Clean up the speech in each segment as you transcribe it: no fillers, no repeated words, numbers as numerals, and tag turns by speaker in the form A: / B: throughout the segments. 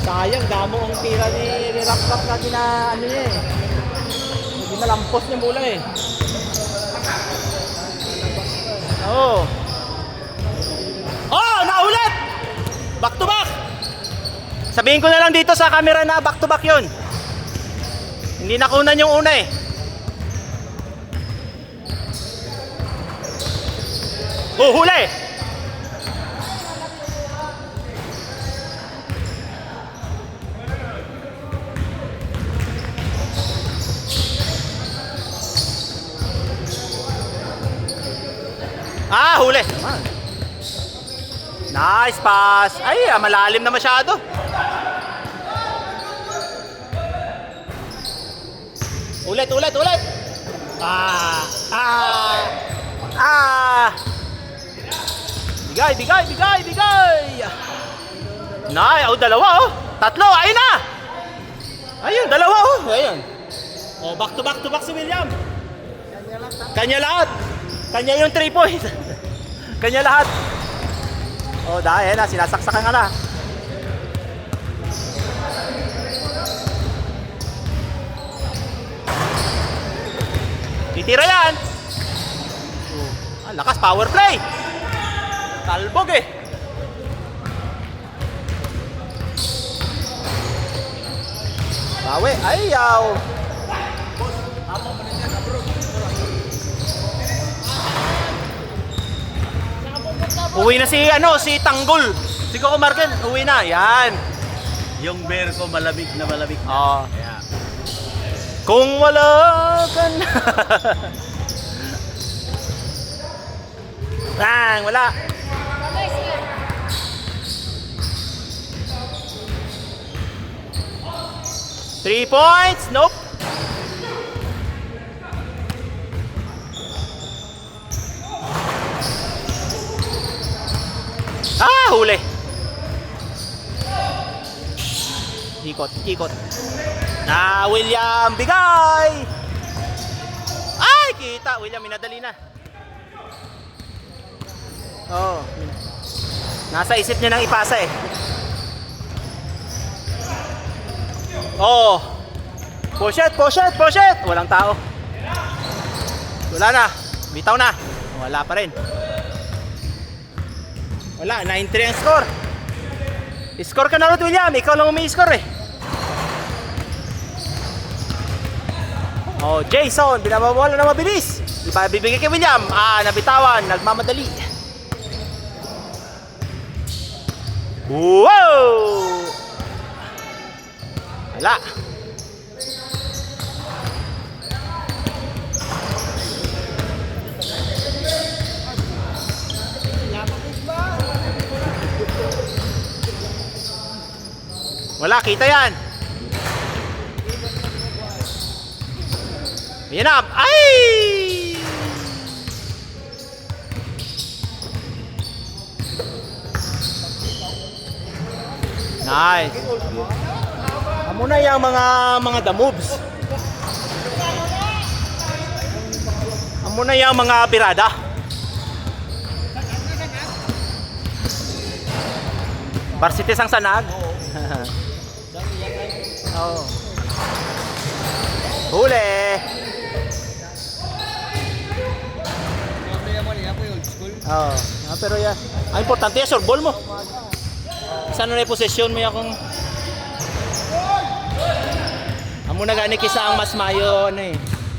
A: Sayang, damo ang tira ni Rap-Rap na ano niya eh. Hindi malampos niya bola eh. Oh. Oh, naulit! Back to back! Sabihin ko na lang dito sa camera na back to back yun. Hindi nakunan yung una eh. Oh, huli! Ah, huli! Nice pass! Ay, malalim na masyado. Ulit! Bigay! Nay, dalawa oh. Tatlo, ayun na. Ayun, dalawa oh. Ayun. Oh, back to back si William. Kanya lahat. Kanya yung 3 points. Kanya lahat. Oh, dahil na sinasaksakan ka na. Titira yan. Lakas, power play. Talbog eh. Bawi, ayaw. Uwi na si Tanggol. Si Coco Marken, uwi na. Yan.
B: Yung bear ko malamig na.
A: Oh.
B: Kaya,
A: Kung wala ka na. Bang, wala. Three points, nope. Ah, huli. Ikot. William, bigay! Ay, kita. William, minadali na. Oh. Nasa isip niya nang ipasa eh. Oh. Push it. Walang tao. Wala na. Bitaw na. Wala pa rin. Wala, 9-3 ang score. Score ka na rin, William. Ikaw lang umi-score eh. Oh, Jason, binababola na mabilis. Bibigay kay William. Nabitawan, nagmamadali. Wow! Wala. Wala, kita yan. Yan na. Ay! Nice. Amo na yung mga the moves. Amo na yung mga birada. Varsity sang sanag. Oh. Huli. Oh, pero ya. Ang importante ya sorbol mo. Sana na posisyon mo akong amo na gani kisa ang mas mayo ano eh.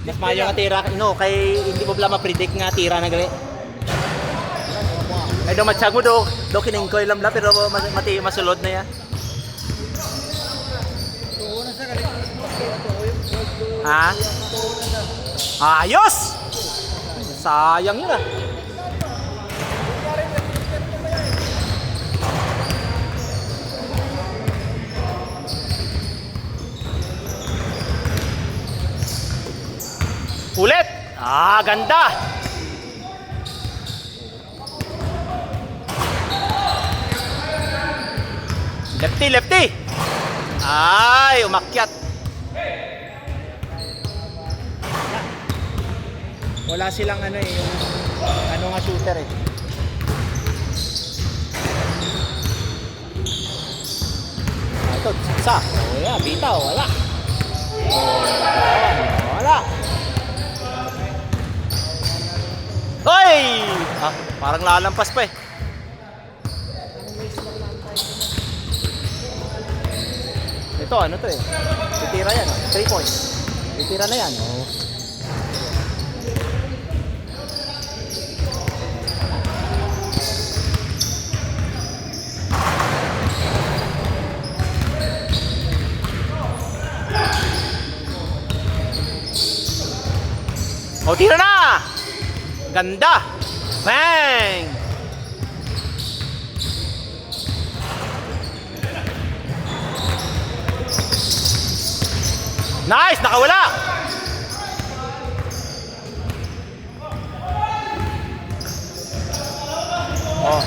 A: Mas mayo nga tira no kay hindi mo bla ma-predict nga tira na gali. Ay do matiyag mo do kiningkoy lam la pero mati masulod na ya. Ha? Ayos! Sayang yun ah. Ulit! Ganda! Lefty! Ay, umakyat. Wala silang ano eh, yung ano nga shooter eh. Ito, sunod. Isa. O yan, bitaw. Wala. O, wala. Hoy! Ah, parang lalampas pa eh. Ito, ano to eh? Titira yan, 3 points. Titira na yan. Oh. Oh, tira na! Ganda! Bang! Nice! Nakawala! Oh.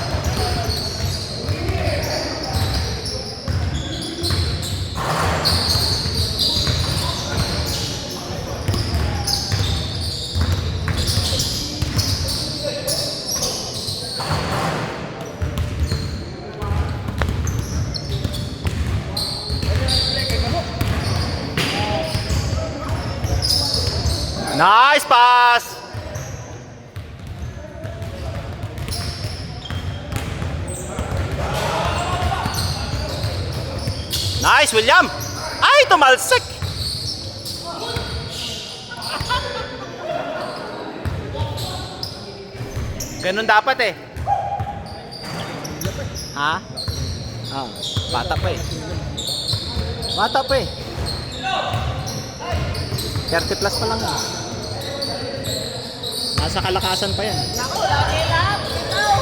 A: Nice pass! Nice, William! Ay, tumalsik! Ganun dapat eh. Ha? Ah, bata pa eh. Bata pa eh. 30 plus pa lang ah. Nasa kalakasan pa yan.
C: Naku, lagi lang. Ikaw.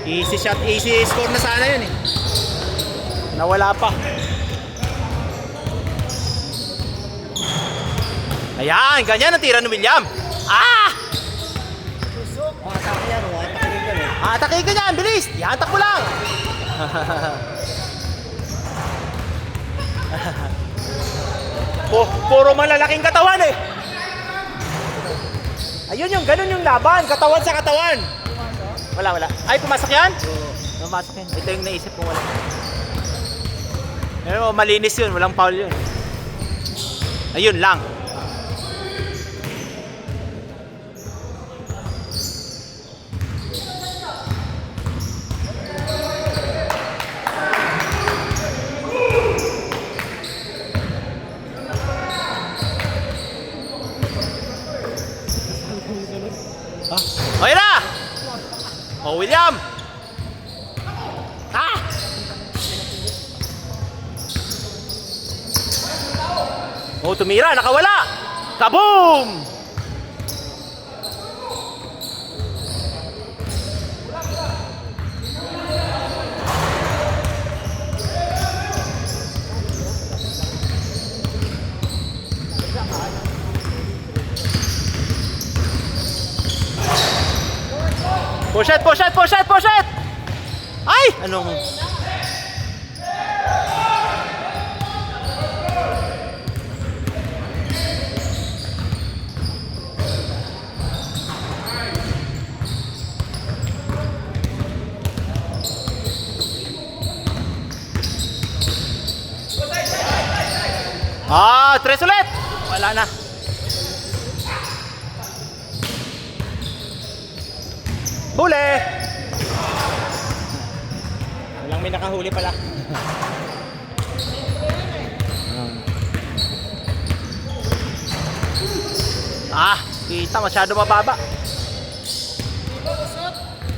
A: Easy shot, easy score na sana yun eh. Nawala pa. Ayan, ganyan ang tira ni William. Ah!
C: Susok. Atake yan. Atake yan eh.
A: Atake ka niyan, bilis! Ihatak mo lang! Puro malalaking katawan eh. Ayun yung, ganun yung laban. Katawan sa katawan. Wala. Ay, pumasok yan? Pumasok yan. Ito yung naisip kong wala. Pero malinis yun. Walang foul yun. Ayun lang. Okay na! Oh, William! Ah! Oh, tumira, nakawala! Kaboom! Push it! Ay! Anong... Ah, 3 ulit! Wala na. Huli! Walang may nakahuli pala. Ah, kita masyado mababa.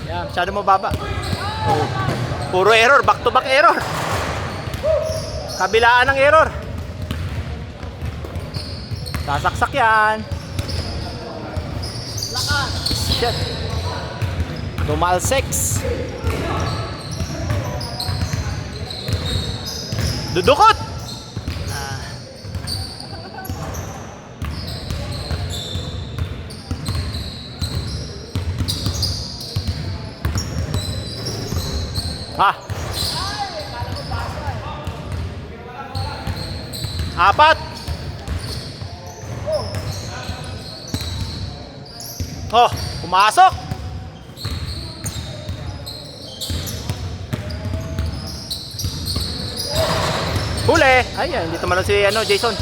A: Yeah, masyado mababa. Oh. Puro error, back to back error. Kabilaan ng error. Sasaksak yan.
C: Lakas.
A: Shit. Tumalsik. Dudukot. Ah. 4. Oh, pumasok. Huli. Ayan, dito man si Jason.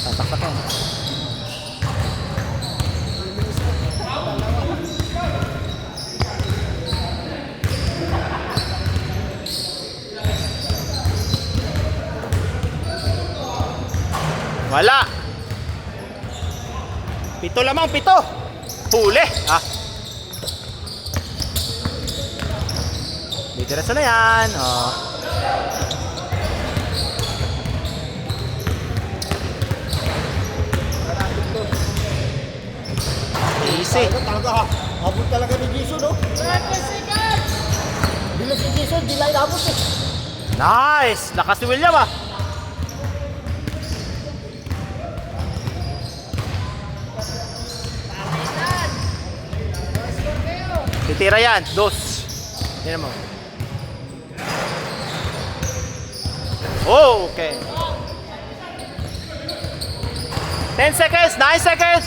A: Tataktak yan. Wala. 7 lamang, 7. Huli. Diretso na yan. Easy.
C: Talaga ha. Abot talaga ni Jason, no? 20 seconds! Bilang si Jason, di lain abot eh.
A: Nice. Lakas ni William Titira yan. 2. Yan mo. Oh, okay. 10 seconds. 9 seconds.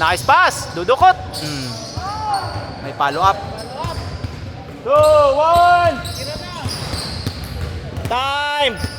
A: Nice pass. Dudukot. May follow up. 2, 1. Time.